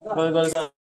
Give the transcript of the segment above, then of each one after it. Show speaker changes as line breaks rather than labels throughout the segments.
Waalaikumsalam.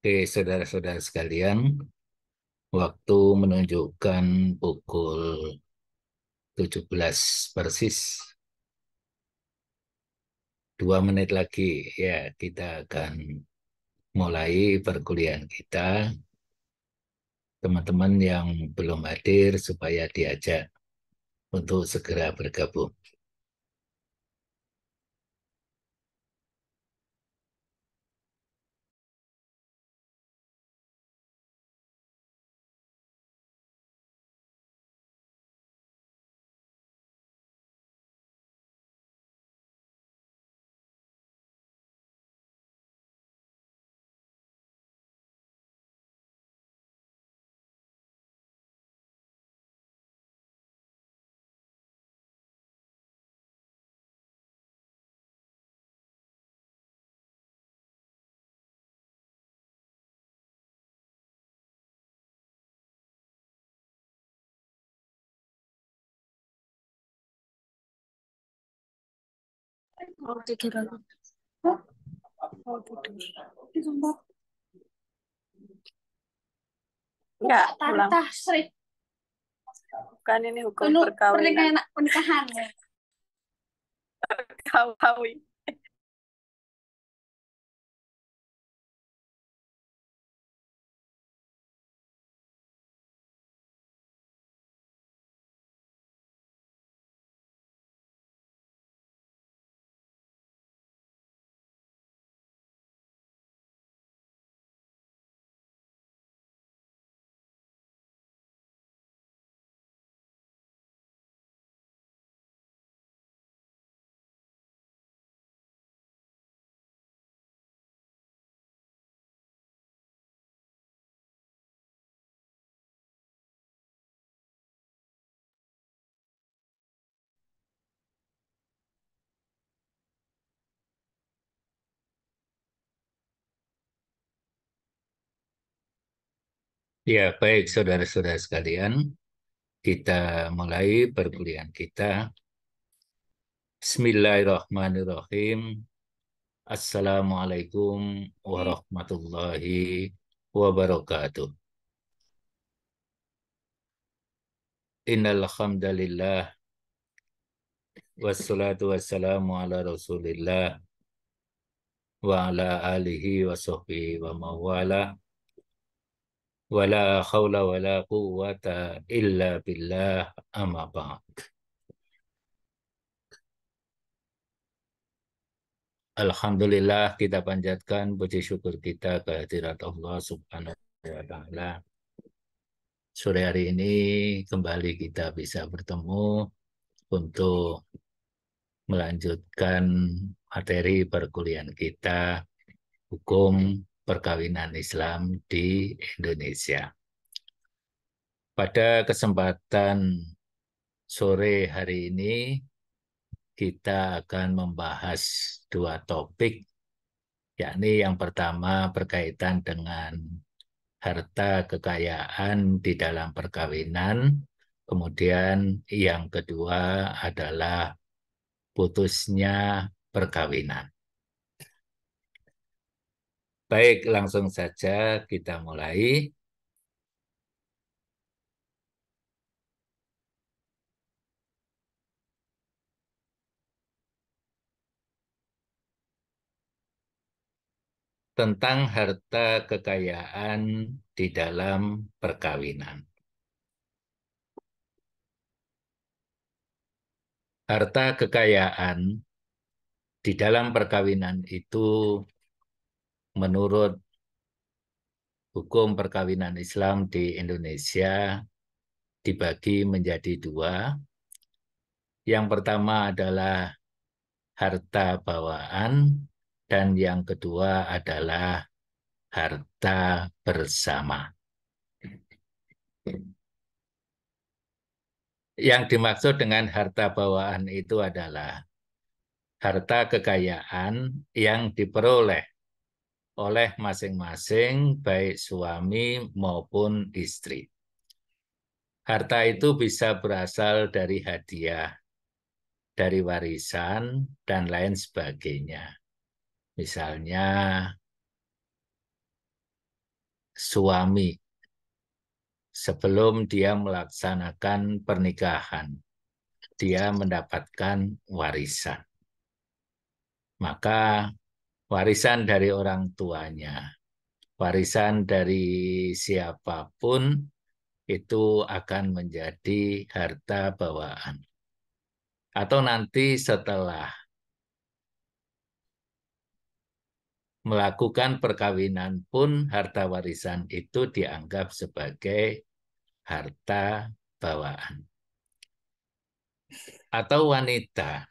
Oke, saudara-saudara sekalian, waktu menunjukkan pukul 17 persis, 2 menit lagi ya kita akan mulai perkuliahan kita. Teman-teman yang belum hadir supaya diajak untuk segera bergabung.
Mau tidur aku. Mau tidur. Enggak, pulang. Bukan ini hukum perkawinan. Pernikahan. Kawin.
Ya, baik saudara-saudara sekalian, kita mulai perkuliahan kita. Bismillahirrahmanirrahim. Assalamualaikum warahmatullahi wabarakatuh. Innal hamdalillah wassalatu wassalamu ala Rasulillah wa ala alihi wa sahbihi wa mawala wala haula wala quwwata illa billah amma ba'd. Alhamdulillah kita panjatkan puji syukur kita kehadirat Allah Subhanahu wa Ta'ala. Sore hari ini kembali kita bisa bertemu untuk melanjutkan materi perkuliahan kita hukum perkawinan Islam di Indonesia. Pada kesempatan sore hari ini kita akan membahas dua topik, yakni yang pertama berkaitan dengan harta kekayaan di dalam perkawinan, kemudian yang kedua adalah putusnya perkawinan. Baik, langsung saja kita mulai. Tentang harta kekayaan di dalam perkawinan. Harta kekayaan di dalam perkawinan itu menurut hukum perkawinan Islam di Indonesia dibagi menjadi dua. Yang pertama adalah harta bawaan dan yang kedua adalah harta bersama. Yang dimaksud dengan harta bawaan itu adalah harta kekayaan yang diperoleh oleh masing-masing baik suami maupun istri. Harta itu bisa berasal dari hadiah, dari warisan, dan lain sebagainya. Misalnya suami sebelum dia melaksanakan pernikahan, dia mendapatkan warisan. Maka warisan dari orang tuanya, warisan dari siapapun itu akan menjadi harta bawaan. Atau nanti setelah melakukan perkawinan pun harta warisan itu dianggap sebagai harta bawaan. Atau wanita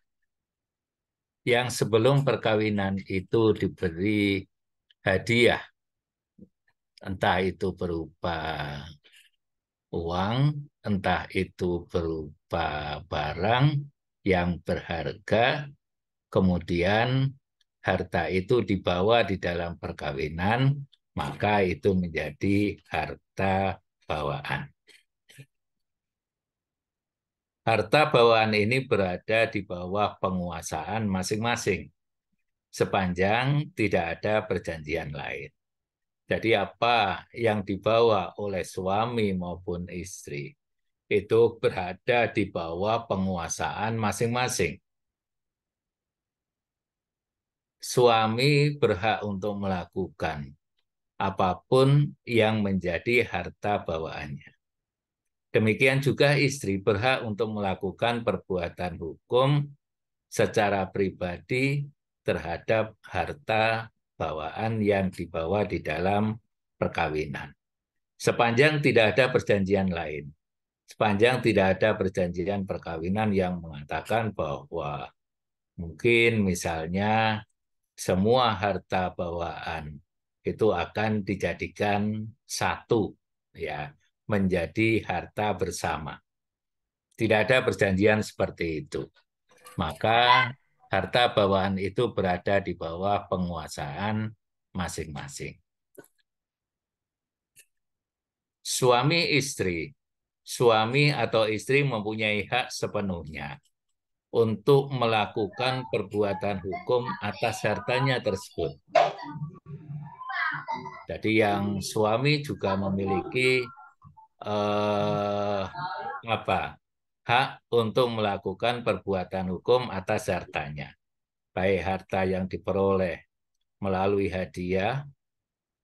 yang sebelum perkawinan itu diberi hadiah, entah itu berupa uang, entah itu berupa barang yang berharga, kemudian harta itu dibawa di dalam perkawinan, maka itu menjadi harta bawaan. Harta bawaan ini berada di bawah penguasaan masing-masing, sepanjang tidak ada perjanjian lain. Jadi apa yang dibawa oleh suami maupun istri, itu berada di bawah penguasaan masing-masing. Suami berhak untuk melakukan apapun yang menjadi harta bawaannya. Demikian juga istri berhak untuk melakukan perbuatan hukum secara pribadi terhadap harta bawaan yang dibawa di dalam perkawinan. Sepanjang tidak ada perjanjian lain. Sepanjang tidak ada perjanjian perkawinan yang mengatakan bahwa mungkin misalnya semua harta bawaan itu akan dijadikan satu, ya, menjadi harta bersama. Tidak ada perjanjian seperti itu. Maka harta bawaan itu berada di bawah penguasaan masing-masing. Suami istri, suami atau istri mempunyai hak sepenuhnya untuk melakukan perbuatan hukum atas hartanya tersebut. Jadi yang suami juga memiliki hak untuk melakukan perbuatan hukum atas hartanya, baik harta yang diperoleh melalui hadiah,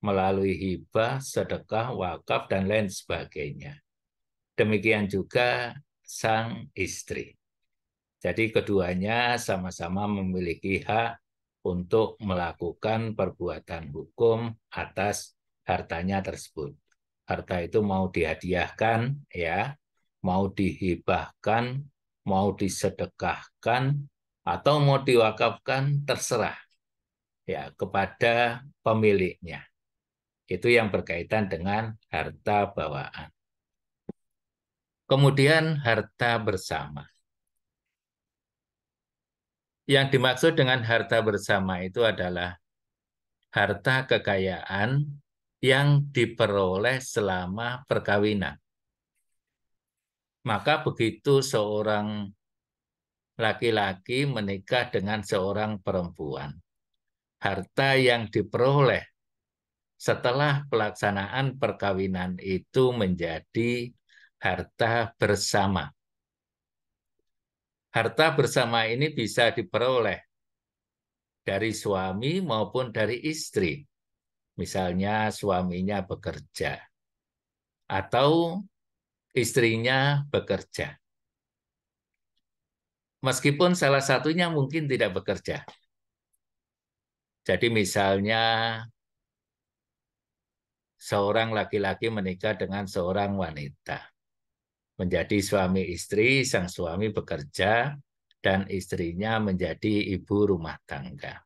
melalui hibah, sedekah, wakaf, dan lain sebagainya. Demikian juga sang istri. Jadi keduanya sama-sama memiliki hak untuk melakukan perbuatan hukum atas hartanya tersebut. Harta itu mau dihadiahkan, ya, mau dihibahkan, mau disedekahkan, atau mau diwakafkan, terserah ya kepada pemiliknya. Itu yang berkaitan dengan harta bawaan. Kemudian harta bersama. Yang dimaksud dengan harta bersama itu adalah harta kekayaan yang diperoleh selama perkawinan. Maka begitu seorang laki-laki menikah dengan seorang perempuan, harta yang diperoleh setelah pelaksanaan perkawinan itu menjadi harta bersama. Harta bersama ini bisa diperoleh dari suami maupun dari istri. Misalnya suaminya bekerja atau istrinya bekerja. Meskipun salah satunya mungkin tidak bekerja. Jadi misalnya seorang laki-laki menikah dengan seorang wanita. Menjadi suami istri, sang suami bekerja, dan istrinya menjadi ibu rumah tangga.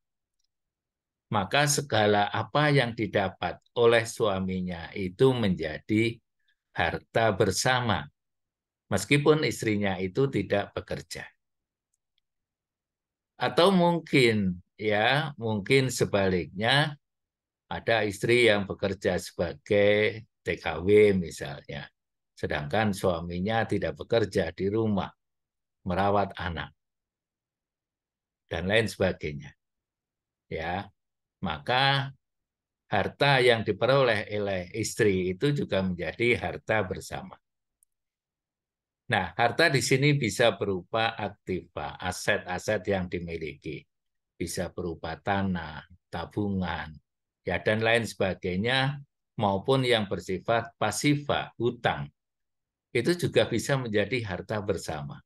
Maka segala apa yang didapat oleh suaminya itu menjadi harta bersama, meskipun istrinya itu tidak bekerja. Atau mungkin, ya, mungkin sebaliknya, ada istri yang bekerja sebagai TKW misalnya, sedangkan suaminya tidak bekerja di rumah, merawat anak, dan lain sebagainya. Ya, maka harta yang diperoleh oleh istri itu juga menjadi harta bersama. Nah, harta di sini bisa berupa aktiva, aset-aset yang dimiliki. Bisa berupa tanah, tabungan, ya, dan lain sebagainya, maupun yang bersifat pasifa, hutang. Itu juga bisa menjadi harta bersama.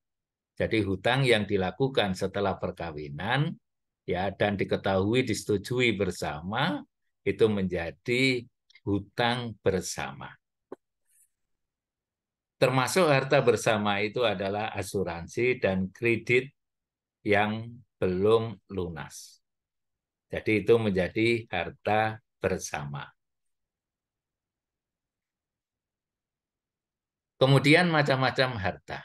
Jadi hutang yang dilakukan setelah perkawinan, ya, dan diketahui disetujui bersama, itu menjadi hutang bersama. Termasuk harta bersama itu adalah asuransi dan kredit yang belum lunas. Jadi itu menjadi harta bersama. Kemudian macam-macam harta.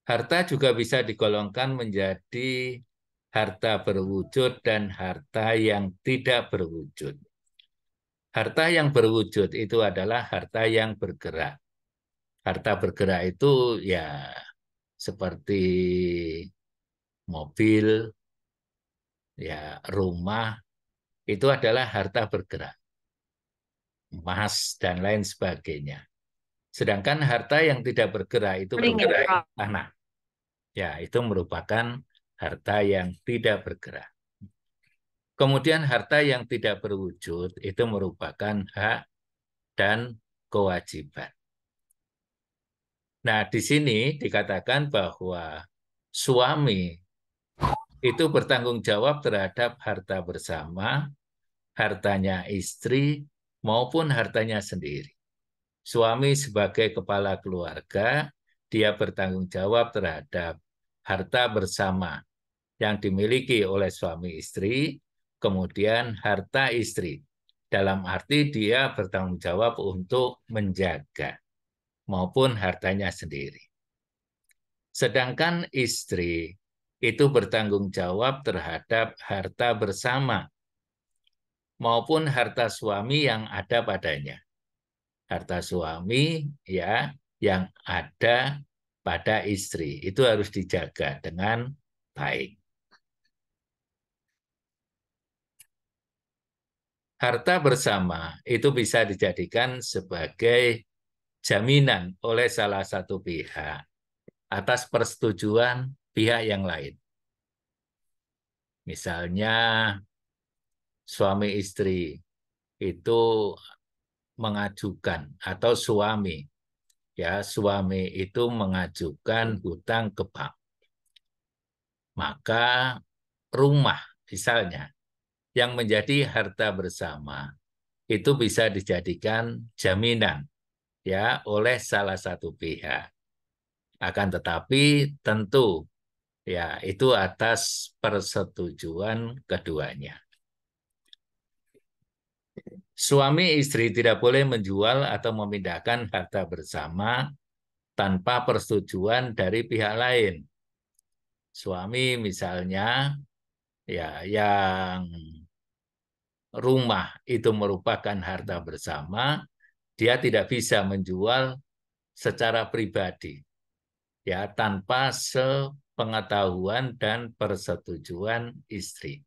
Harta juga bisa digolongkan menjadi harta berwujud dan harta yang tidak berwujud. Harta yang berwujud itu adalah harta yang bergerak. Harta bergerak itu ya seperti mobil, ya rumah, itu adalah harta bergerak. Emas dan lain sebagainya. Sedangkan harta yang tidak bergerak itu berupa tanah. Ya, itu merupakan harta yang tidak bergerak. Kemudian harta yang tidak berwujud itu merupakan hak dan kewajiban. Nah, di sini dikatakan bahwa suami itu bertanggung jawab terhadap harta bersama, hartanya istri, maupun hartanya sendiri. Suami sebagai kepala keluarga, dia bertanggung jawab terhadap harta bersama yang dimiliki oleh suami istri, kemudian harta istri. Dalam arti dia bertanggung jawab untuk menjaga maupun hartanya sendiri. Sedangkan istri itu bertanggung jawab terhadap harta bersama maupun harta suami yang ada padanya. Harta suami ya yang ada pada istri itu harus dijaga dengan baik. Harta bersama itu bisa dijadikan sebagai jaminan oleh salah satu pihak atas persetujuan pihak yang lain. Misalnya suami istri itu mengajukan atau suami itu mengajukan hutang ke bank. Maka rumah Misalnya, yang menjadi harta bersama itu bisa dijadikan jaminan ya oleh salah satu pihak. Akan tetapi tentu ya itu atas persetujuan keduanya. Suami istri tidak boleh menjual atau memindahkan harta bersama tanpa persetujuan dari pihak lain. Suami misalnya ya yang rumah itu merupakan harta bersama, dia tidak bisa menjual secara pribadi ya tanpa sepengetahuan dan persetujuan istri.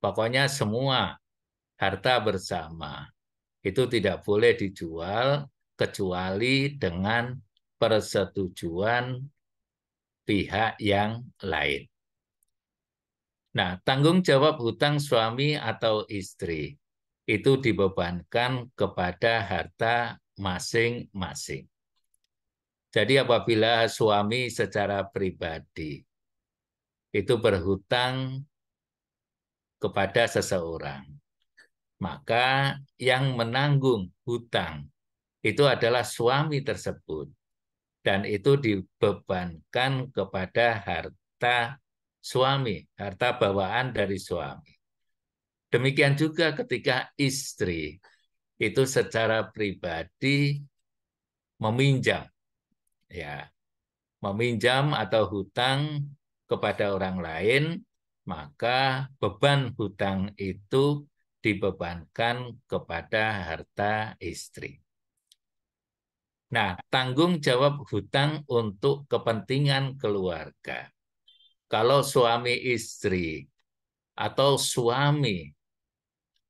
Pokoknya semua harta bersama itu tidak boleh dijual kecuali dengan persetujuan pihak yang lain. Nah, tanggung jawab hutang suami atau istri itu dibebankan kepada harta masing-masing. Jadi apabila suami secara pribadi itu berhutang kepada seseorang, maka yang menanggung hutang itu adalah suami tersebut. Dan itu dibebankan kepada harta suami, harta bawaan dari suami. Demikian juga ketika istri itu secara pribadi meminjam, ya, meminjam atau hutang kepada orang lain, maka beban hutang itu dibebankan kepada harta istri. Nah, tanggung jawab hutang untuk kepentingan keluarga. Kalau suami istri atau suami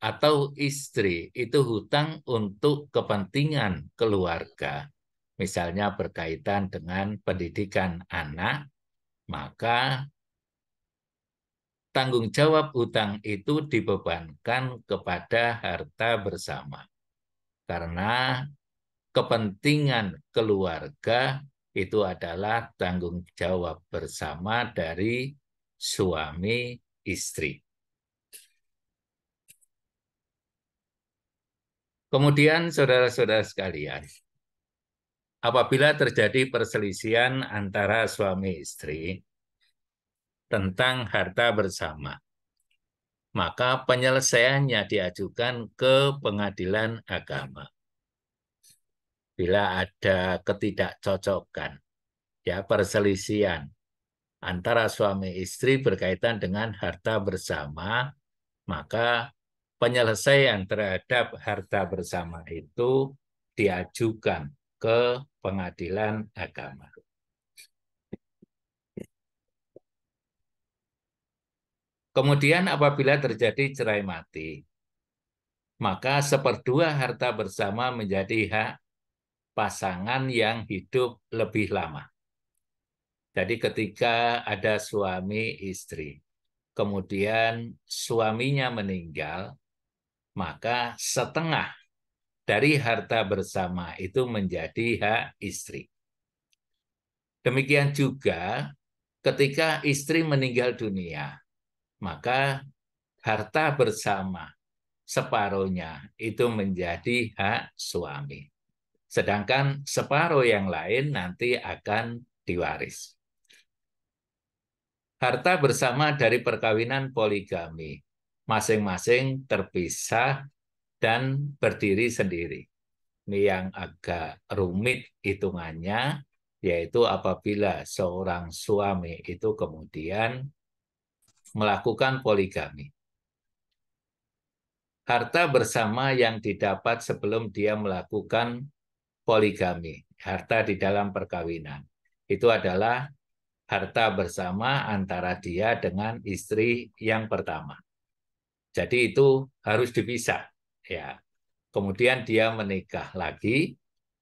atau istri itu hutang untuk kepentingan keluarga, misalnya berkaitan dengan pendidikan anak, maka tanggung jawab hutang itu dibebankan kepada harta bersama. Karena kepentingan keluarga itu adalah tanggung jawab bersama dari suami istri. Kemudian saudara-saudara sekalian, apabila terjadi perselisihan antara suami istri tentang harta bersama, maka penyelesaiannya diajukan ke pengadilan agama. Bila ada ketidakcocokan, ya perselisihan antara suami istri berkaitan dengan harta bersama, maka penyelesaian terhadap harta bersama itu diajukan ke pengadilan agama. Kemudian apabila terjadi cerai mati, maka seperdua harta bersama menjadi hak pasangan yang hidup lebih lama. Jadi ketika ada suami istri, kemudian suaminya meninggal, maka setengah dari harta bersama itu menjadi hak istri. Demikian juga ketika istri meninggal dunia, maka harta bersama separuhnya itu menjadi hak suami. Sedangkan separuh yang lain nanti akan diwaris. Harta bersama dari perkawinan poligami, masing-masing terpisah dan berdiri sendiri. Ini yang agak rumit hitungannya, yaitu apabila seorang suami itu kemudian melakukan poligami. Harta bersama yang didapat sebelum dia melakukan poligami, harta di dalam perkawinan, itu adalah harta bersama antara dia dengan istri yang pertama. Jadi itu harus dipisah, ya. Kemudian dia menikah lagi,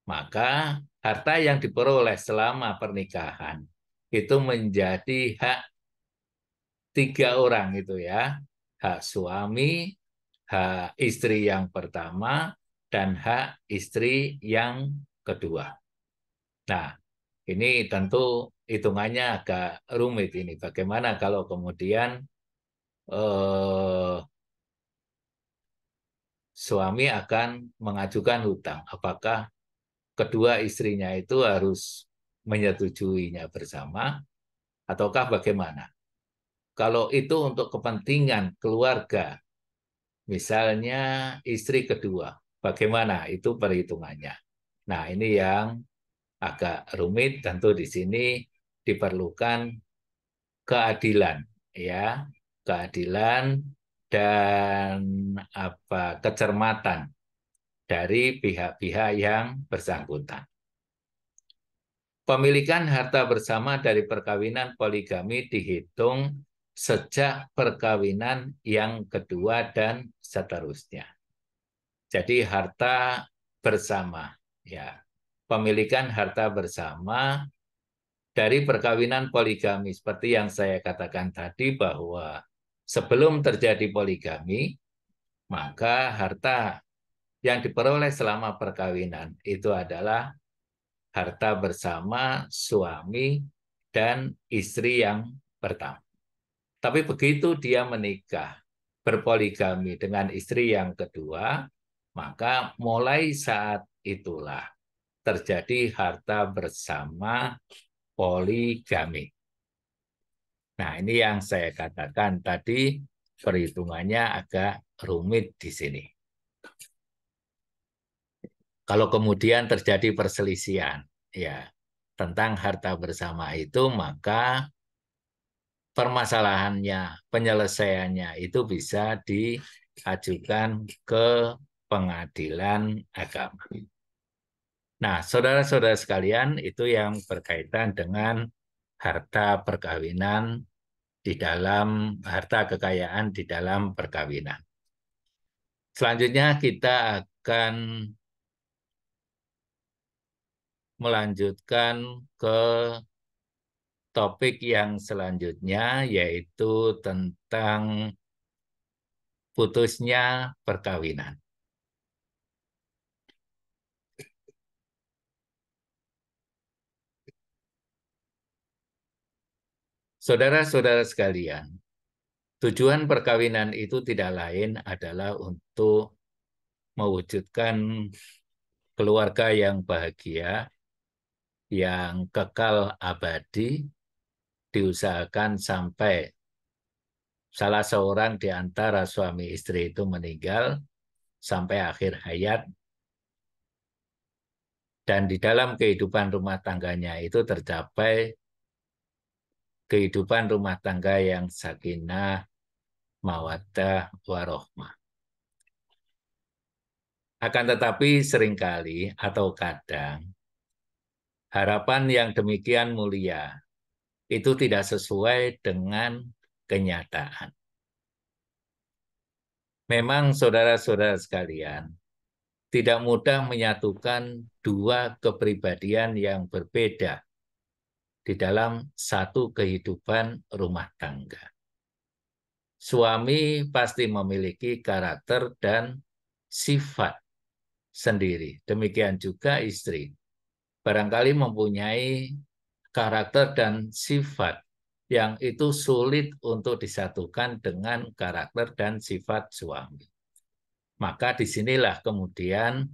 maka harta yang diperoleh selama pernikahan itu menjadi hak tiga orang itu ya. Hak suami, hak istri yang pertama, dan hak istri yang kedua. Nah, ini tentu hitungannya agak rumit ini. Bagaimana kalau kemudian suami akan mengajukan hutang? Apakah kedua istrinya itu harus menyetujuinya bersama ataukah bagaimana? Kalau itu untuk kepentingan keluarga, misalnya istri kedua, bagaimana itu perhitungannya? Nah, ini yang agak rumit, tentu di sini diperlukan keadilan, ya, keadilan dan kecermatan dari pihak-pihak yang bersangkutan. Pemilikan harta bersama dari perkawinan poligami dihitung sejak perkawinan yang kedua dan seterusnya. Jadi harta bersama, ya. Pemilikan harta bersama dari perkawinan poligami seperti yang saya katakan tadi bahwa sebelum terjadi poligami, maka harta yang diperoleh selama perkawinan itu adalah harta bersama suami dan istri yang pertama. Tapi begitu dia menikah, berpoligami dengan istri yang kedua, maka mulai saat itulah terjadi harta bersama poligami. Nah, ini yang saya katakan tadi, perhitungannya agak rumit di sini. Kalau kemudian terjadi perselisihan, ya, tentang harta bersama itu, maka permasalahannya, penyelesaiannya itu bisa diajukan ke pengadilan agama. Nah, saudara-saudara sekalian, itu yang berkaitan dengan harta perkawinan di dalam harta kekayaan di dalam perkawinan. Selanjutnya kita akan melanjutkan ke topik yang selanjutnya, yaitu tentang putusnya perkawinan. Saudara-saudara sekalian, tujuan perkawinan itu tidak lain adalah untuk mewujudkan keluarga yang bahagia, yang kekal abadi, diusahakan sampai salah seorang di antara suami istri itu meninggal sampai akhir hayat, dan di dalam kehidupan rumah tangganya itu tercapai kehidupan rumah tangga yang sakinah, mawaddah, warohmah. Akan tetapi seringkali atau kadang harapan yang demikian mulia itu tidak sesuai dengan kenyataan. Memang saudara-saudara sekalian, tidak mudah menyatukan dua kepribadian yang berbeda di dalam satu kehidupan rumah tangga. Suami pasti memiliki karakter dan sifat sendiri. Demikian juga istri. Barangkali mempunyai karakter dan sifat yang itu sulit untuk disatukan dengan karakter dan sifat suami. Maka disinilah kemudian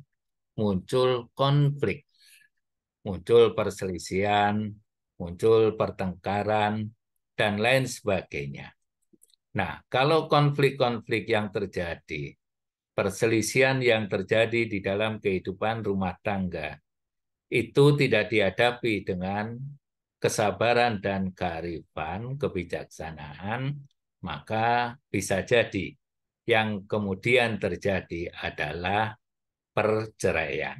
muncul konflik, muncul perselisihan, muncul pertengkaran, dan lain sebagainya. Nah, kalau konflik-konflik yang terjadi, perselisihan yang terjadi di dalam kehidupan rumah tangga, itu tidak dihadapi dengan kesabaran dan kearifan, kebijaksanaan, maka bisa jadi yang kemudian terjadi adalah perceraian.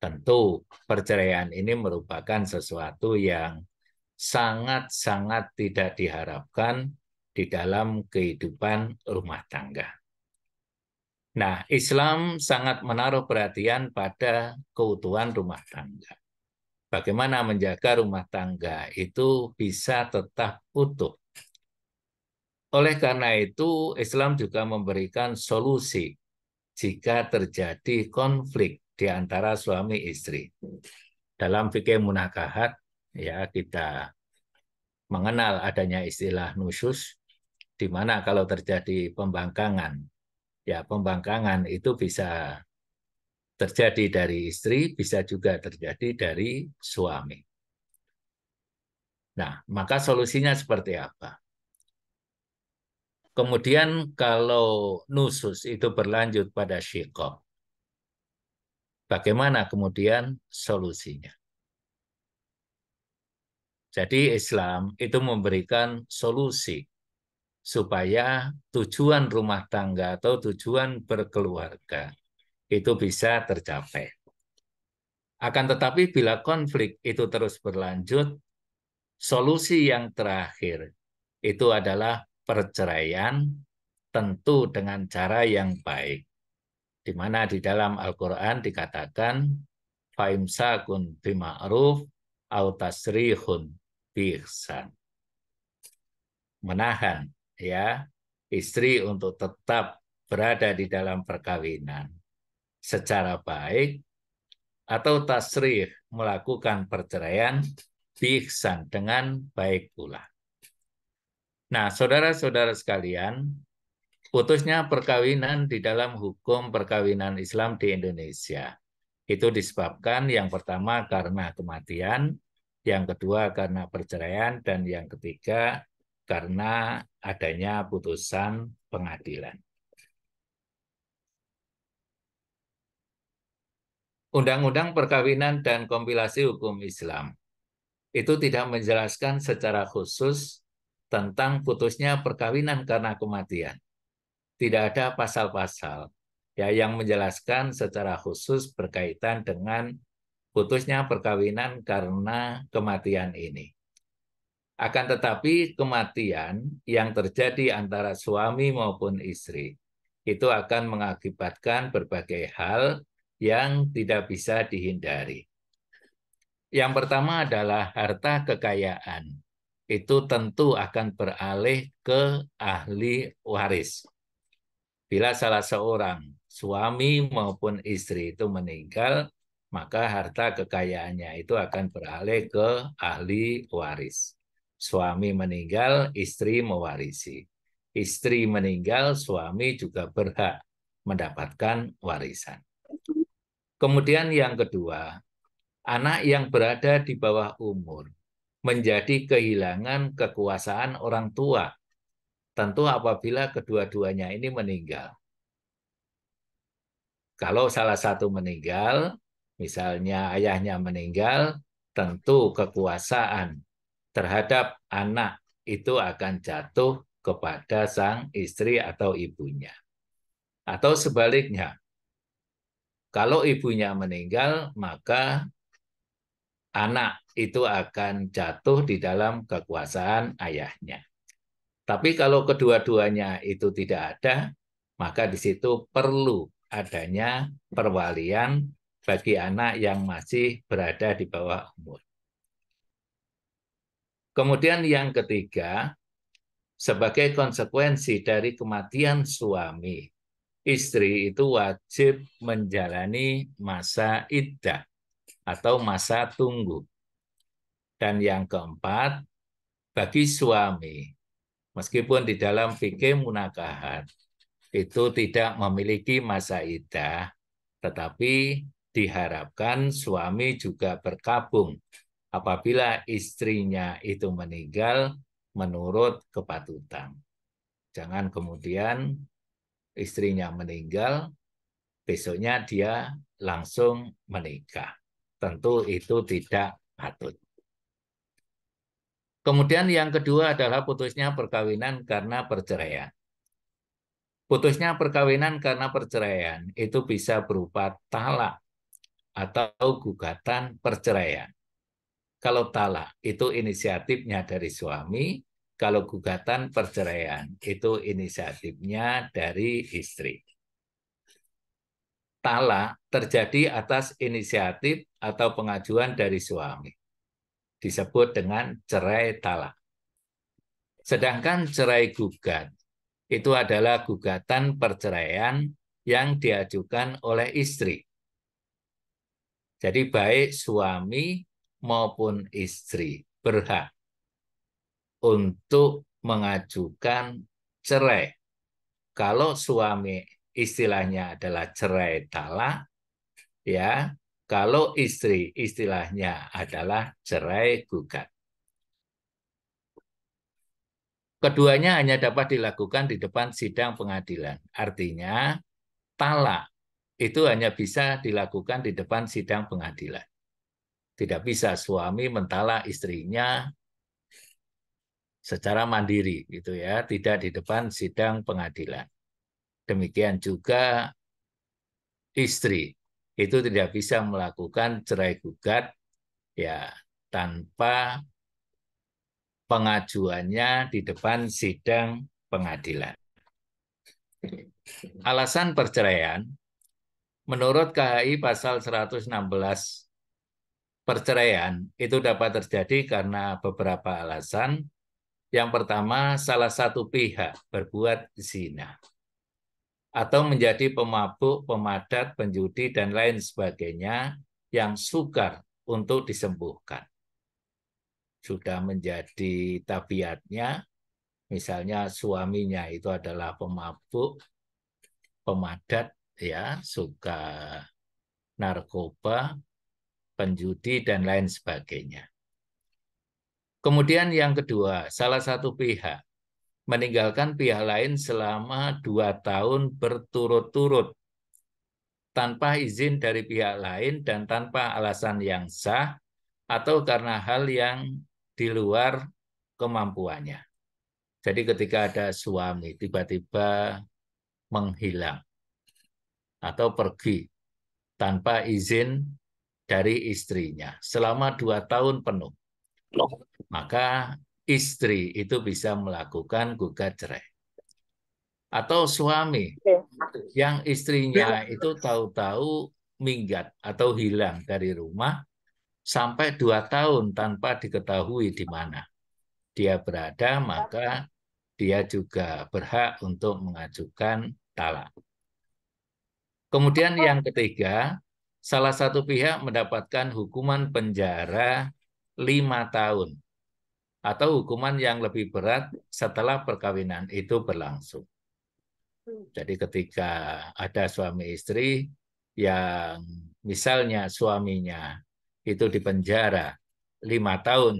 Tentu perceraian ini merupakan sesuatu yang sangat-sangat tidak diharapkan di dalam kehidupan rumah tangga. Nah, Islam sangat menaruh perhatian pada keutuhan rumah tangga. Bagaimana menjaga rumah tangga itu bisa tetap utuh. Oleh karena itu, Islam juga memberikan solusi jika terjadi konflik di antara suami istri. Dalam fikih munakahat, Ya, kita mengenal adanya istilah nusyus, di mana kalau terjadi pembangkangan, ya pembangkangan itu bisa terjadi dari istri, bisa juga terjadi dari suami. Nah, maka solusinya seperti apa? Kemudian kalau nusus itu berlanjut pada syikok, bagaimana kemudian solusinya? Jadi Islam itu memberikan solusi supaya tujuan rumah tangga atau tujuan berkeluarga itu bisa tercapai. Akan tetapi bila konflik itu terus berlanjut, solusi yang terakhir itu adalah perceraian, tentu dengan cara yang baik. Di mana di dalam Al-Quran dikatakan, faimsakun bima'ruf au tasrihun biihsan. Menahan ya istri untuk tetap berada di dalam perkawinan secara baik, atau tasrih melakukan perceraian biihsan dengan baik pula. Nah, saudara-saudara sekalian, putusnya perkawinan di dalam hukum perkawinan Islam di Indonesia itu disebabkan yang pertama karena kematian, yang kedua karena perceraian, dan yang ketiga karena adanya putusan pengadilan. Undang-Undang Perkawinan dan Kompilasi Hukum Islam itu tidak menjelaskan secara khusus tentang putusnya perkawinan karena kematian. Tidak ada pasal-pasal ya yang menjelaskan secara khusus berkaitan dengan putusnya perkawinan karena kematian ini. Akan tetapi kematian yang terjadi antara suami maupun istri itu akan mengakibatkan berbagai hal yang tidak bisa dihindari. Yang pertama adalah harta kekayaan. Itu tentu akan beralih ke ahli waris. Bila salah seorang suami maupun istri itu meninggal, maka harta kekayaannya itu akan beralih ke ahli waris. Suami meninggal, istri mewarisi. Istri meninggal, suami juga berhak mendapatkan warisan. Kemudian yang kedua, anak yang berada di bawah umur menjadi kehilangan kekuasaan orang tua. Tentu apabila kedua-duanya ini meninggal. Kalau salah satu meninggal, misalnya ayahnya meninggal, tentu kekuasaan terhadap anak itu akan jatuh kepada sang istri atau ibunya. Atau sebaliknya, kalau ibunya meninggal, maka anak itu akan jatuh di dalam kekuasaan ayahnya. Tapi kalau kedua-duanya itu tidak ada, maka di situ perlu adanya perwalian bagi anak yang masih berada di bawah umur. Kemudian yang ketiga, sebagai konsekuensi dari kematian suami, istri itu wajib menjalani masa iddah atau masa tunggu. Dan yang keempat, bagi suami, meskipun di dalam fikih munakahat itu tidak memiliki masa iddah, tetapi diharapkan suami juga berkabung apabila istrinya itu meninggal menurut kepatutan. Jangan kemudian istrinya meninggal, besoknya dia langsung menikah. Tentu itu tidak patut. Kemudian yang kedua adalah putusnya perkawinan karena perceraian. Putusnya perkawinan karena perceraian itu bisa berupa talak atau gugatan perceraian. Kalau talak itu inisiatifnya dari suami, kalau gugatan perceraian itu inisiatifnya dari istri. Talak terjadi atas inisiatif atau pengajuan dari suami. Disebut dengan cerai talak. Sedangkan cerai gugat itu adalah gugatan perceraian yang diajukan oleh istri. Jadi baik suami maupun istri berhak untuk mengajukan cerai. Kalau suami istilahnya adalah cerai talak, ya. Kalau istri istilahnya adalah cerai gugat. Keduanya hanya dapat dilakukan di depan sidang pengadilan. Artinya, talak itu hanya bisa dilakukan di depan sidang pengadilan. Tidak bisa suami mentalak istrinya secara mandiri, gitu ya, tidak di depan sidang pengadilan. Demikian juga istri itu tidak bisa melakukan cerai gugat ya tanpa pengajuannya di depan sidang pengadilan. Alasan perceraian menurut KHI pasal 116 perceraian itu dapat terjadi karena beberapa alasan. Yang pertama, salah satu pihak berbuat zina atau menjadi pemabuk, pemadat, penjudi, dan lain sebagainya yang sukar untuk disembuhkan. Sudah menjadi tabiatnya, misalnya suaminya itu adalah pemabuk, pemadat, ya, suka narkoba, penjudi, dan lain sebagainya. Kemudian yang kedua, salah satu pihak meninggalkan pihak lain selama 2 tahun berturut-turut tanpa izin dari pihak lain dan tanpa alasan yang sah atau karena hal yang di luar kemampuannya. Jadi ketika ada suami tiba-tiba menghilang atau pergi tanpa izin dari istrinya selama 2 tahun penuh, maka istri itu bisa melakukan gugat cerai. Atau suami yang istrinya itu tahu-tahu minggat atau hilang dari rumah sampai 2 tahun tanpa diketahui di mana dia berada, maka dia juga berhak untuk mengajukan talak. Kemudian yang ketiga, salah satu pihak mendapatkan hukuman penjara 5 tahun atau hukuman yang lebih berat setelah perkawinan itu berlangsung. Jadi ketika ada suami istri yang misalnya suaminya itu dipenjara 5 tahun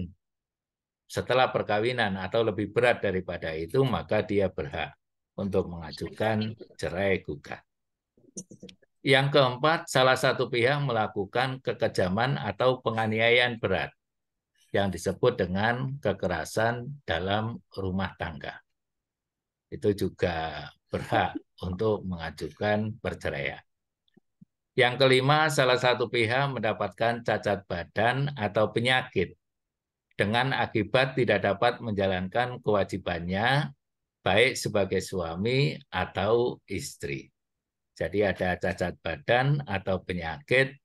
setelah perkawinan atau lebih berat daripada itu, maka dia berhak untuk mengajukan cerai gugat. Yang keempat, salah satu pihak melakukan kekejaman atau penganiayaan berat yang disebut dengan kekerasan dalam rumah tangga. Itu juga berhak untuk mengajukan perceraian. Yang kelima, salah satu pihak mendapatkan cacat badan atau penyakit dengan akibat tidak dapat menjalankan kewajibannya baik sebagai suami atau istri. Jadi ada cacat badan atau penyakit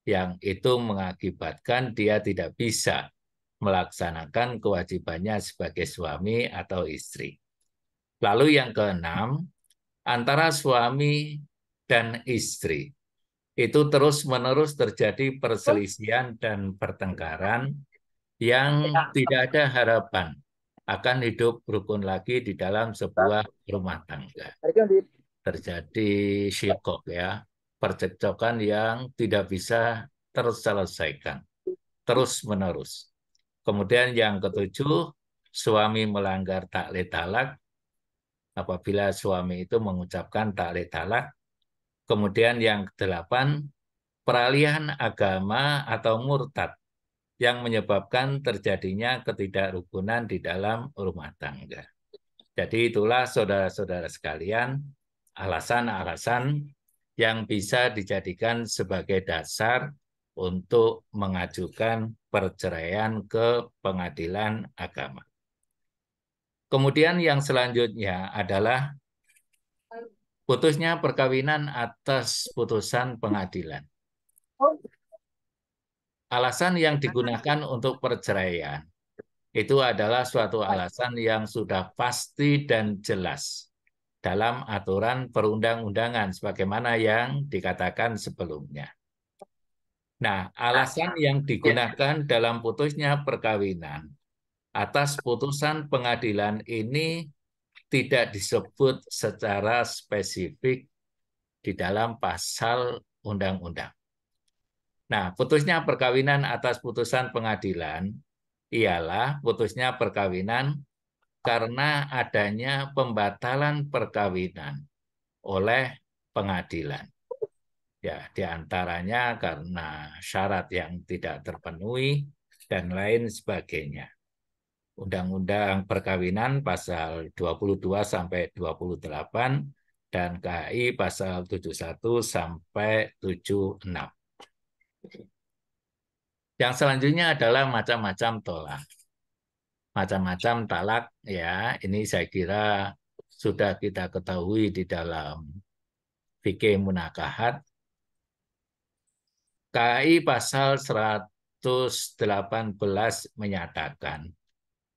yang itu mengakibatkan dia tidak bisa melaksanakan kewajibannya sebagai suami atau istri. Lalu yang keenam, antara suami dan istri itu terus-menerus terjadi perselisihan dan pertengkaran yang tidak ada harapan akan hidup rukun lagi di dalam sebuah rumah tangga. Terjadi syikok ya, percekcokan yang tidak bisa terselesaikan terus-menerus. Kemudian yang ketujuh, suami melanggar taklid talak. Apabila suami itu mengucapkan taklid talak. Kemudian yang kedelapan, peralihan agama atau murtad yang menyebabkan terjadinya ketidakrukunan di dalam rumah tangga. Jadi itulah saudara-saudara sekalian, alasan-alasan yang bisa dijadikan sebagai dasar untuk mengajukan perceraian ke pengadilan agama. Kemudian yang selanjutnya adalah putusnya perkawinan atas putusan pengadilan. Alasan yang digunakan untuk perceraian itu adalah suatu alasan yang sudah pasti dan jelas dalam aturan perundang-undangan sebagaimana yang dikatakan sebelumnya. Nah, alasan yang digunakan dalam putusnya perkawinan atas putusan pengadilan ini tidak disebut secara spesifik di dalam pasal undang-undang. Nah, putusnya perkawinan atas putusan pengadilan ialah putusnya perkawinan karena adanya pembatalan perkawinan oleh pengadilan. Ya, diantaranya karena syarat yang tidak terpenuhi dan lain sebagainya. Undang-Undang Perkawinan pasal 22 sampai 28 dan KHI pasal 71 sampai 76. Yang selanjutnya adalah macam-macam tolak. Macam-macam talak ya, ini saya kira sudah kita ketahui di dalam fikih munakahat. KHI pasal 118 menyatakan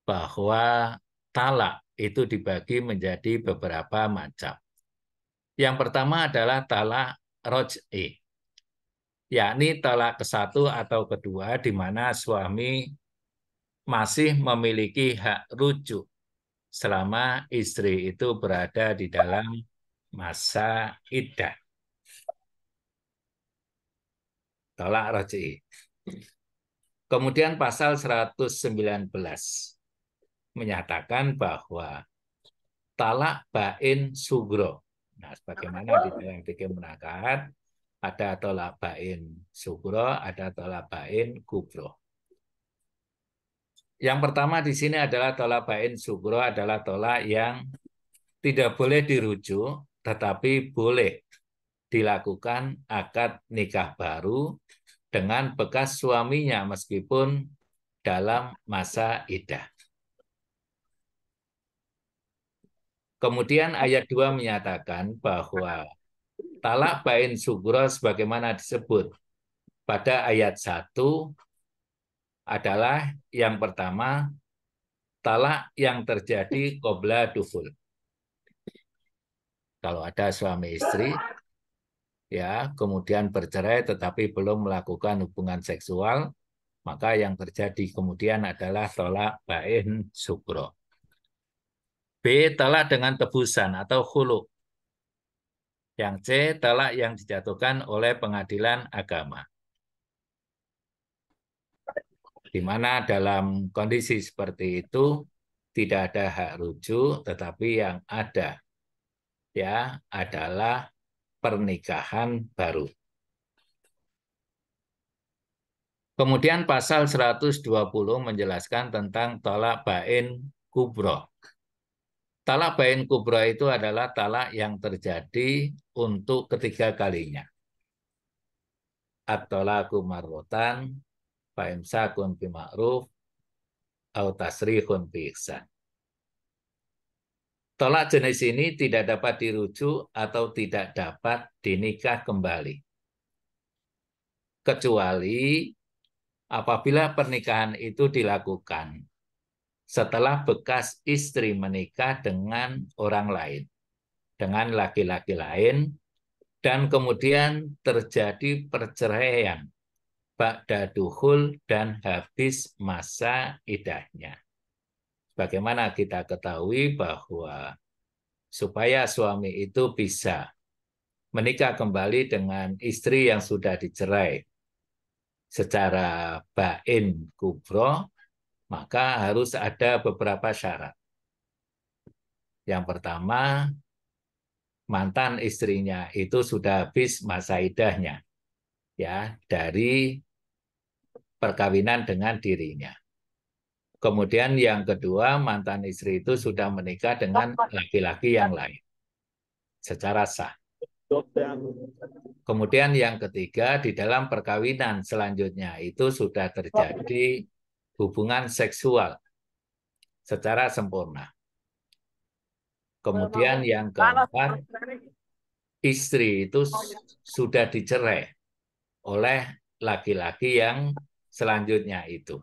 bahwa talak itu dibagi menjadi beberapa macam. Yang pertama adalah talak roj'i, yakni talak ke-1 atau kedua di mana suami masih memiliki hak rujuk selama istri itu berada di dalam masa iddah. Talak roj'i. Kemudian pasal 119 menyatakan bahwa talak bain sugro. Nah, sebagaimana di dalam fikih munakahat ada tolak bain sugro, ada tolak bain kubro. Yang pertama di sini adalah tolak bain sugro adalah tolak yang tidak boleh dirujuk, tetapi boleh dilakukan akad nikah baru dengan bekas suaminya meskipun dalam masa iddah. Kemudian ayat 2 menyatakan bahwa talak bain sugro sebagaimana disebut pada ayat 1 adalah yang pertama talak yang terjadi qabla dukhul. Kalau ada suami istri ya kemudian bercerai tetapi belum melakukan hubungan seksual, maka yang terjadi kemudian adalah talak bain sugro. B, talak dengan tebusan atau khulu. Yang C, talak yang dijatuhkan oleh pengadilan agama. Di mana dalam kondisi seperti itu tidak ada hak rujuk, tetapi yang ada ya adalah pernikahan baru. Kemudian pasal 120 menjelaskan tentang talak bain kubro. Talak bain kubro itu adalah talak yang terjadi untuk ketiga kalinya. At-talaku marrotan, fa'imsakun bima'ruf, au tasrihun bi ihsan. Tolak jenis ini tidak dapat dirujuk atau tidak dapat dinikah kembali. Kecuali apabila pernikahan itu dilakukan setelah bekas istri menikah dengan orang lain, dengan laki-laki lain, dan kemudian terjadi perceraian ba'da dukhul dan habis masa iddahnya. Bagaimana kita ketahui bahwa supaya suami itu bisa menikah kembali dengan istri yang sudah dicerai secara bain kubro, maka harus ada beberapa syarat. Yang pertama, mantan istrinya itu sudah habis masa iddahnya ya dari perkawinan dengan dirinya. Kemudian yang kedua, mantan istri itu sudah menikah dengan laki-laki yang lain secara sah. Kemudian yang ketiga, di dalam perkawinan selanjutnya itu sudah terjadi hubungan seksual secara sempurna. Kemudian yang keempat, istri itu sudah dicerai oleh laki-laki yang selanjutnya itu.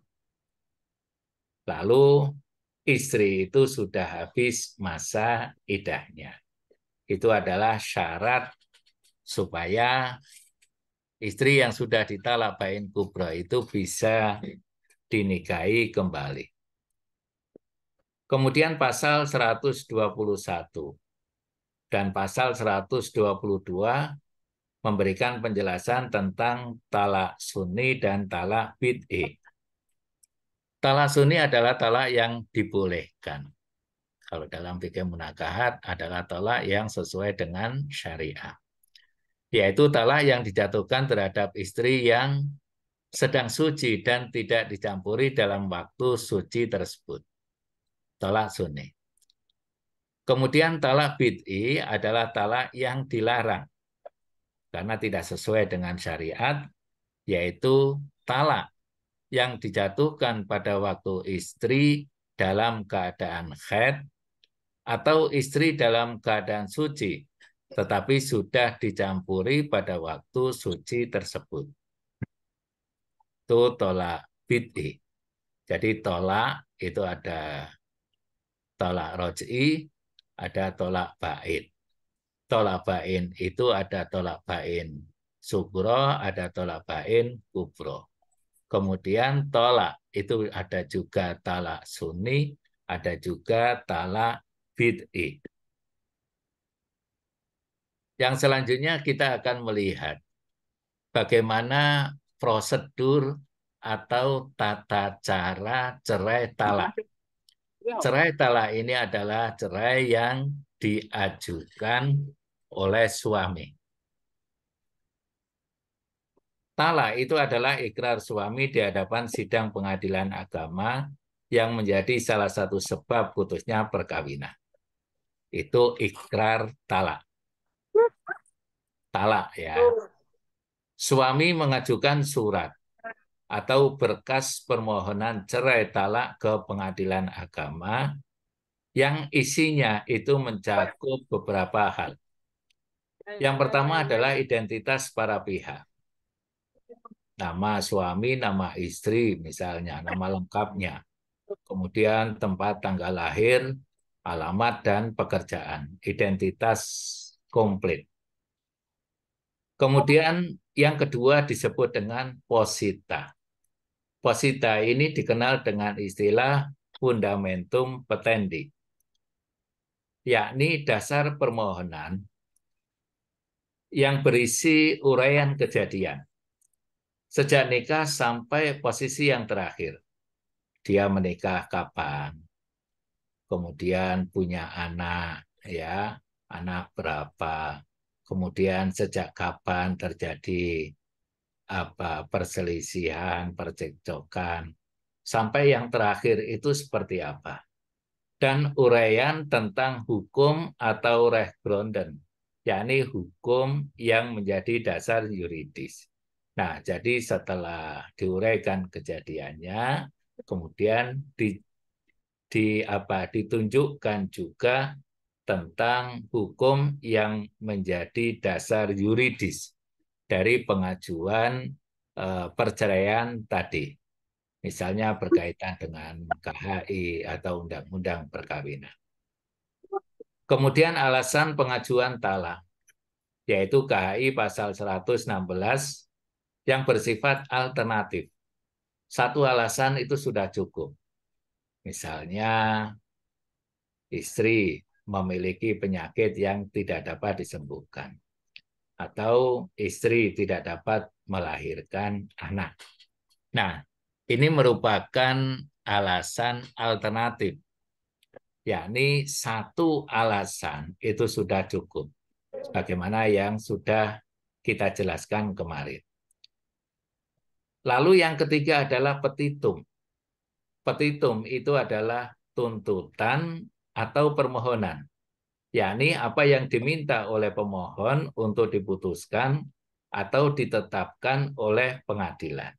Lalu istri itu sudah habis masa iddahnya. Itu adalah syarat supaya istri yang sudah ditalak bain kubro itu bisa dinikahi kembali. Kemudian pasal 121 dan pasal 122 memberikan penjelasan tentang talak sunni dan talak bid'i. Talak sunni adalah talak yang dibolehkan. Kalau dalam fikih munakahat adalah talak yang sesuai dengan syariah. Yaitu talak yang dijatuhkan terhadap istri yang sedang suci dan tidak dicampuri dalam waktu suci tersebut. Talak sunni. Kemudian talak bid'i adalah talak yang dilarang karena tidak sesuai dengan syariat, yaitu talak yang dijatuhkan pada waktu istri dalam keadaan haid atau istri dalam keadaan suci, tetapi sudah dicampuri pada waktu suci tersebut. Itu tolak bid'i. Jadi tolak itu ada tolak roj'i, ada tolak bain. Tolak bain itu ada tolak bain sugro, ada tolak bain kubro. Kemudian tolak itu ada juga talak sunni, ada juga talak bid'i. Yang selanjutnya kita akan melihat bagaimana prosedur atau tata cara cerai talak. Cerai talak ini adalah cerai yang diajukan oleh suami. Talak itu adalah ikrar suami di hadapan sidang pengadilan agama yang menjadi salah satu sebab putusnya perkawinan. Itu ikrar talak. Talak ya. Suami mengajukan surat atau berkas permohonan cerai talak ke pengadilan agama yang isinya itu mencakup beberapa hal. Yang pertama adalah identitas para pihak. Nama suami, nama istri misalnya, nama lengkapnya. Kemudian tempat tanggal lahir, alamat, dan pekerjaan. Identitas komplit. Kemudian yang kedua disebut dengan posita. Posita ini dikenal dengan istilah fundamentum petendi, yakni dasar permohonan yang berisi uraian kejadian. Sejak nikah sampai posisi yang terakhir. Dia menikah kapan, kemudian punya anak, ya, anak berapa, kemudian sejak kapan terjadi perselisihan, percekcokan, sampai yang terakhir itu seperti apa. Dan uraian tentang hukum atau rechtsgronden, yakni hukum yang menjadi dasar yuridis. Nah, jadi setelah diuraikan kejadiannya, kemudian ditunjukkan juga tentang hukum yang menjadi dasar yuridis dari pengajuan perceraian tadi. Misalnya berkaitan dengan KHI atau Undang-Undang Perkawinan. Kemudian alasan pengajuan talak, yaitu KHI pasal 116 yang bersifat alternatif. Satu alasan itu sudah cukup. Misalnya istri memiliki penyakit yang tidak dapat disembuhkan. Atau istri tidak dapat melahirkan anak. Nah, ini merupakan alasan alternatif. Yakni satu alasan itu sudah cukup. Bagaimana yang sudah kita jelaskan kemarin. Lalu yang ketiga adalah petitum. Petitum itu adalah tuntutan atau permohonan. Yakni apa yang diminta oleh pemohon untuk diputuskan atau ditetapkan oleh pengadilan.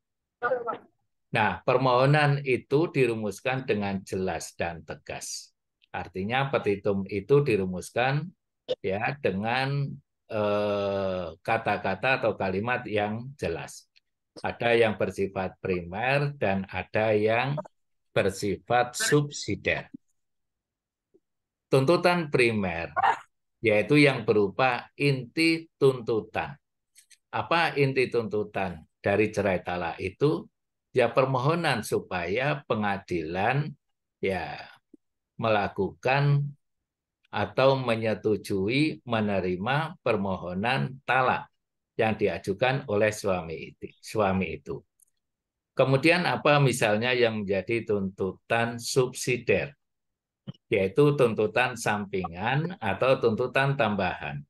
Nah, permohonan itu dirumuskan dengan jelas dan tegas. Artinya petitum itu dirumuskan ya dengan kata-kata atau kalimat yang jelas. Ada yang bersifat primer dan ada yang bersifat subsidiar. Tuntutan primer yaitu yang berupa inti tuntutan. apa inti tuntutan dari cerai talak itu? Ya permohonan supaya pengadilan ya melakukan atau menyetujui menerima permohonan talak yang diajukan oleh suami itu. Kemudian apa misalnya yang menjadi tuntutan subsidiar, yaitu tuntutan sampingan atau tuntutan tambahan.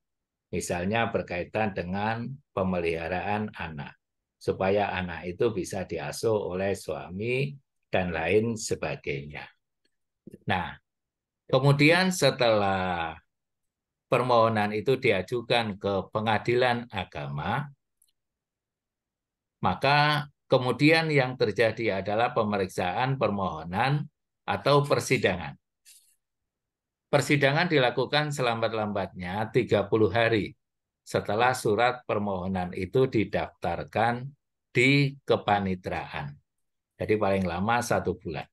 Misalnya berkaitan dengan pemeliharaan anak, supaya anak itu bisa diasuh oleh suami dan lain sebagainya. Nah, kemudian setelah permohonan itu diajukan ke pengadilan agama, maka kemudian yang terjadi adalah pemeriksaan permohonan atau persidangan. Persidangan dilakukan selambat-lambatnya 30 hari setelah surat permohonan itu didaftarkan di kepanitraan. Jadi paling lama 1 bulan.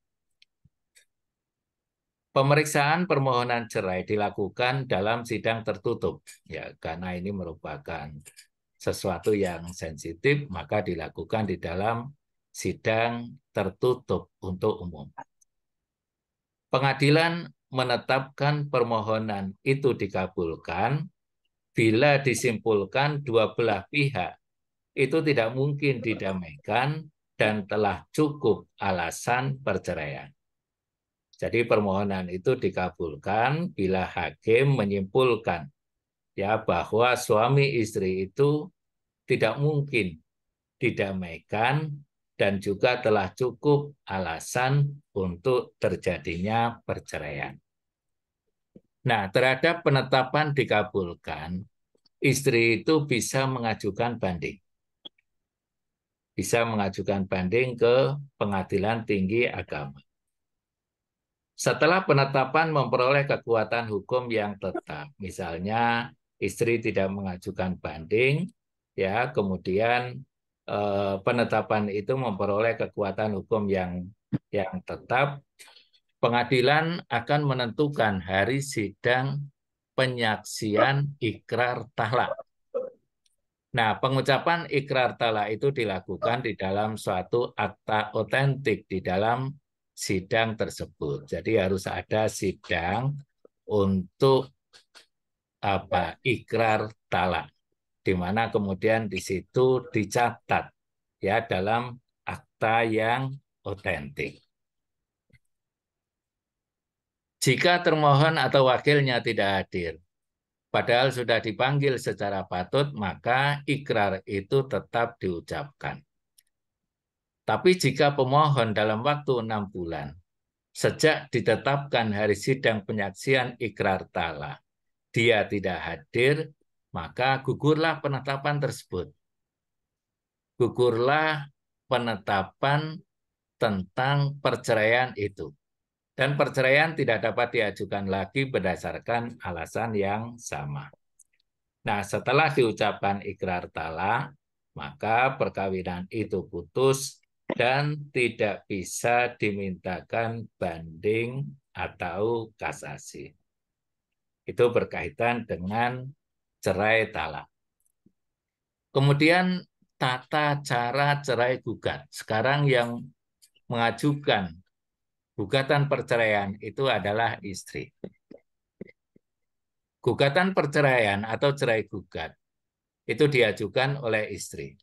Pemeriksaan permohonan cerai dilakukan dalam sidang tertutup. Ya, karena ini merupakan sesuatu yang sensitif, maka dilakukan di dalam sidang tertutup untuk umum. Pengadilan menetapkan permohonan itu dikabulkan bila disimpulkan dua belah pihak itu tidak mungkin didamaikan dan telah cukup alasan perceraian. Jadi permohonan itu dikabulkan bila hakim menyimpulkan ya bahwa suami istri itu tidak mungkin didamaikan dan juga telah cukup alasan untuk terjadinya perceraian. Nah, terhadap penetapan dikabulkan, istri itu bisa mengajukan banding. Bisa mengajukan banding ke Pengadilan Tinggi Agama. Setelah penetapan memperoleh kekuatan hukum yang tetap, misalnya istri tidak mengajukan banding, ya kemudian penetapan itu memperoleh kekuatan hukum yang tetap, pengadilan akan menentukan hari sidang penyaksian ikrar talak. Nah, pengucapan ikrar talak itu dilakukan di dalam suatu akta otentik di dalam sidang tersebut. Jadi harus ada sidang untuk ikrar talak, di mana kemudian di situ dicatat ya dalam akta yang otentik. Jika termohon atau wakilnya tidak hadir, padahal sudah dipanggil secara patut, maka ikrar itu tetap diucapkan. Tapi jika pemohon dalam waktu 6 bulan, sejak ditetapkan hari sidang penyaksian ikrar talak, dia tidak hadir, maka gugurlah penetapan tersebut. Gugurlah penetapan tentang perceraian itu. Dan perceraian tidak dapat diajukan lagi berdasarkan alasan yang sama. Nah, setelah diucapkan ikrar talak, maka perkawinan itu putus dan tidak bisa dimintakan banding atau kasasi. Itu berkaitan dengan cerai talak. Kemudian tata cara cerai gugat. Sekarang yang mengajukan gugatan perceraian itu adalah istri. Gugatan perceraian atau cerai gugat itu diajukan oleh istri.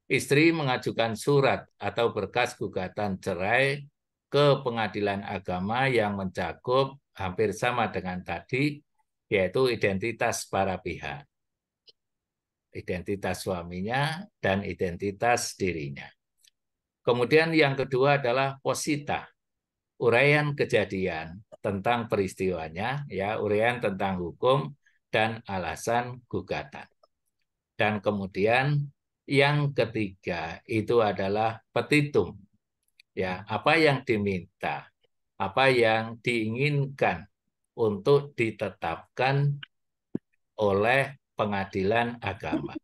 Istri mengajukan surat atau berkas gugatan cerai ke pengadilan agama yang mencakup hampir sama dengan tadi, yaitu identitas para pihak. Identitas suaminya dan identitas dirinya. Kemudian yang kedua adalah posita, uraian kejadian tentang peristiwanya, ya, uraian tentang hukum dan alasan gugatan. Dan kemudian yang ketiga itu adalah petitum, ya, apa yang diminta, apa yang diinginkan untuk ditetapkan oleh pengadilan agama.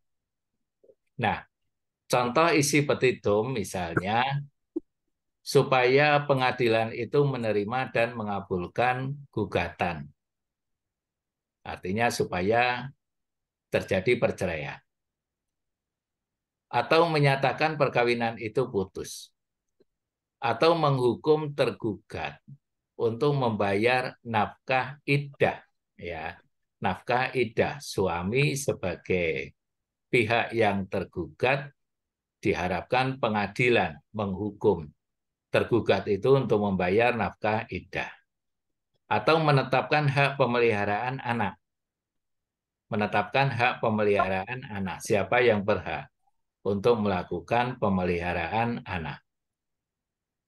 Nah, contoh isi petitum misalnya supaya pengadilan itu menerima dan mengabulkan gugatan. Artinya supaya terjadi perceraian. atau menyatakan perkawinan itu putus, atau menghukum tergugat untuk membayar nafkah iddah, ya. Nafkah iddah, suami sebagai pihak yang tergugat diharapkan pengadilan menghukum tergugat itu untuk membayar nafkah iddah, atau menetapkan hak pemeliharaan anak. Menetapkan hak pemeliharaan anak, siapa yang berhak untuk melakukan pemeliharaan anak.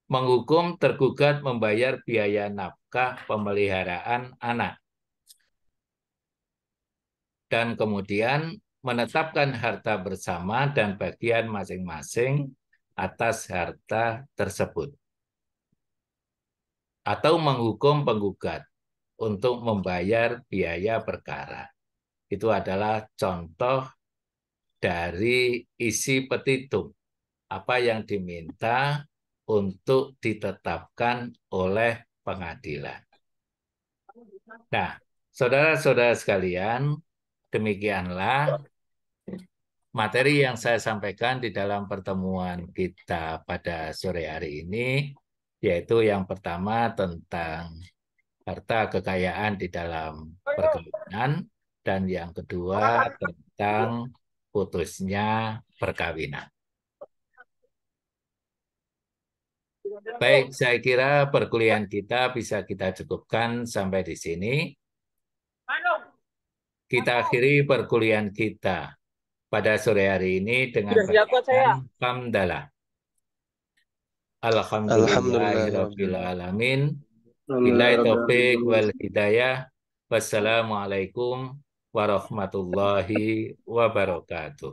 Menghukum tergugat membayar biaya nafkah pemeliharaan anak. Dan kemudian menetapkan harta bersama dan bagian masing-masing atas harta tersebut. Atau menghukum penggugat untuk membayar biaya perkara. Itu adalah contoh dari isi petitum. Apa yang diminta untuk ditetapkan oleh pengadilan. Nah, saudara-saudara sekalian, demikianlah materi yang saya sampaikan di dalam pertemuan kita pada sore hari ini, yaitu yang pertama tentang harta kekayaan di dalam perkawinan, dan yang kedua tentang putusnya perkawinan. Baik, saya kira perkuliahan kita bisa kita cukupkan sampai di sini. Kita akhiri perkuliahan kita pada sore hari ini dengan bacaan hamdalah.
Alhamdulillahirrahmanirrahim.
Alhamdulillahirrahmanirrahim. Billahi taufiq wal hidayah. Wassalamualaikum warahmatullahi wabarakatuh.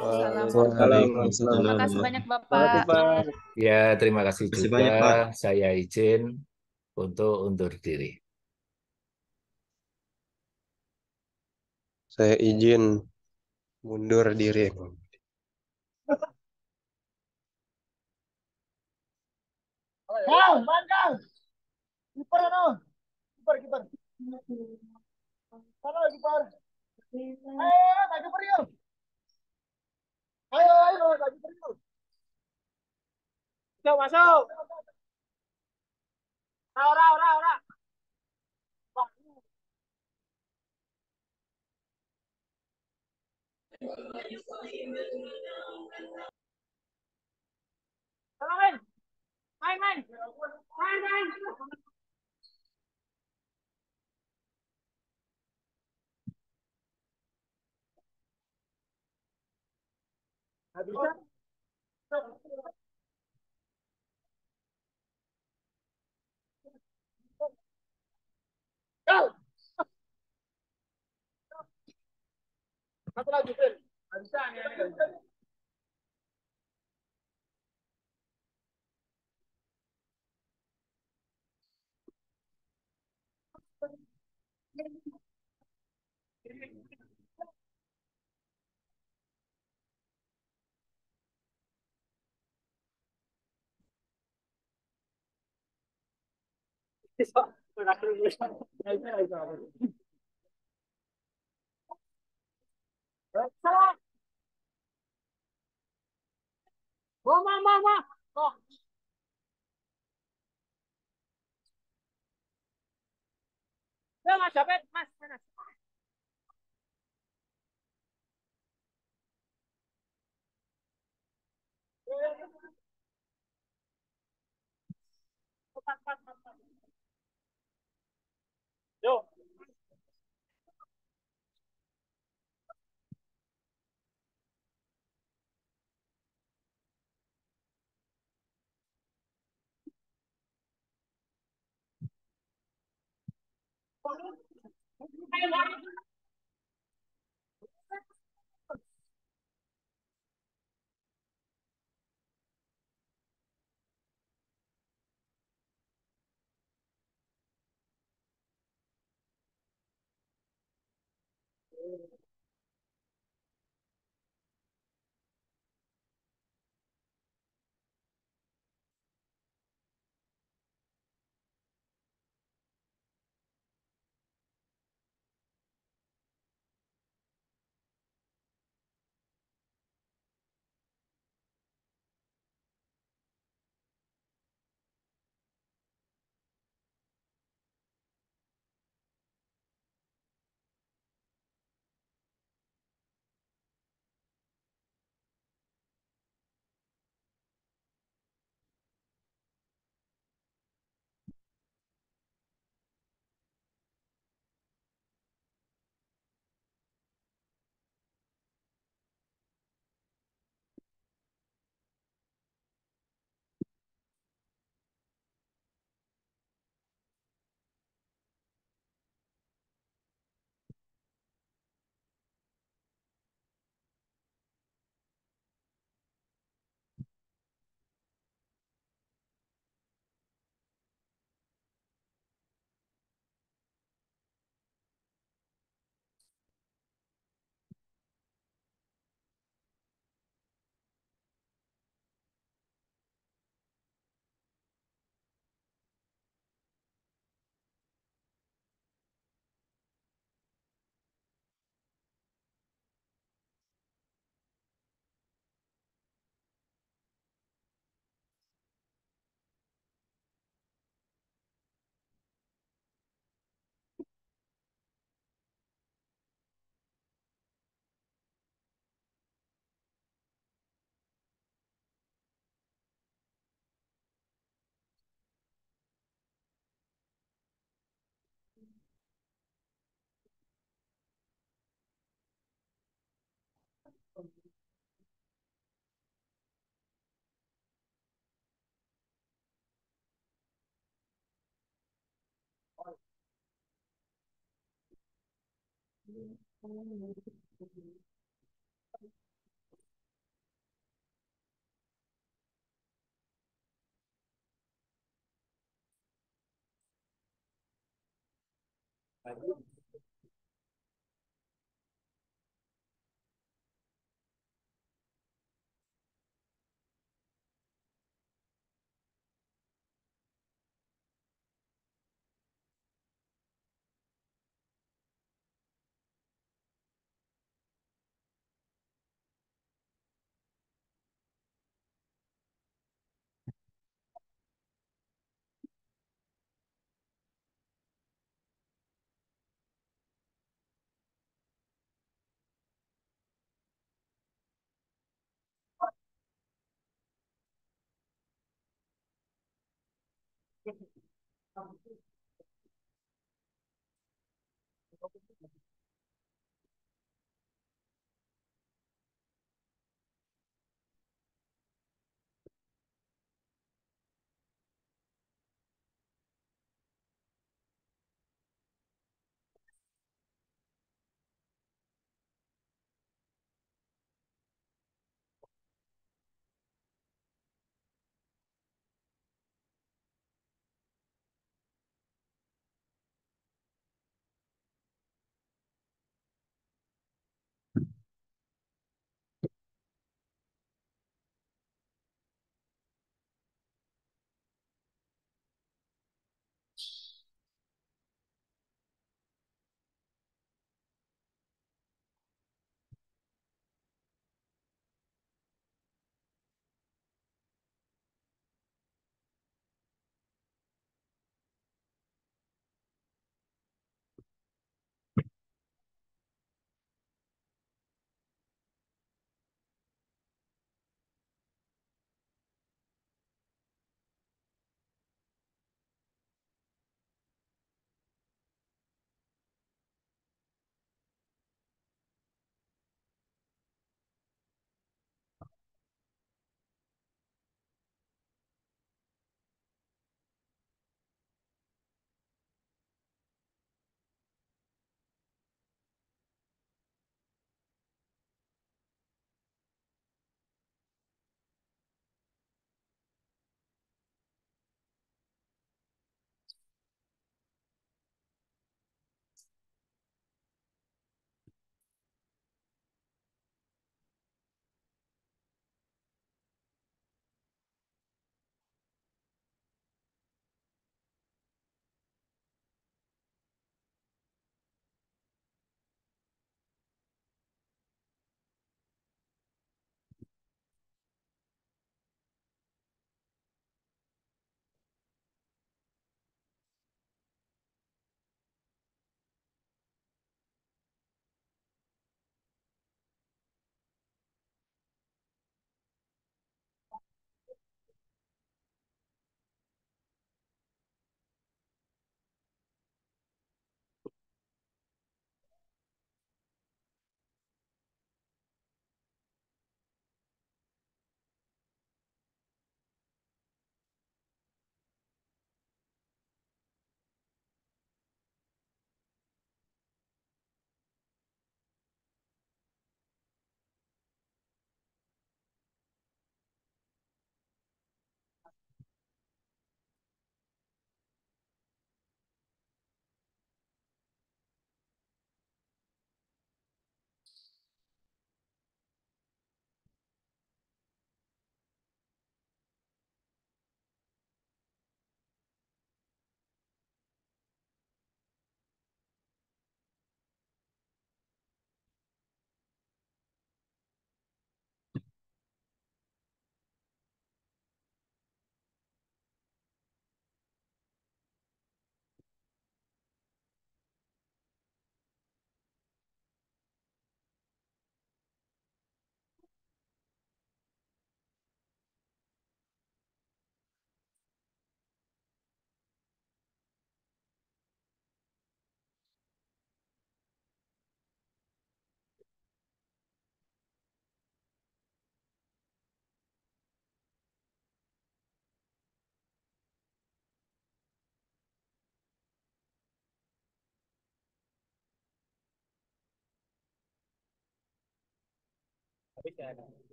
Waalaikumsalam.
Terima kasih banyak Bapak.
Ya, terima kasih
Terima kasih
juga.
banyak, Pak.
Saya izin untuk undur diri.
Saya izin mundur diri.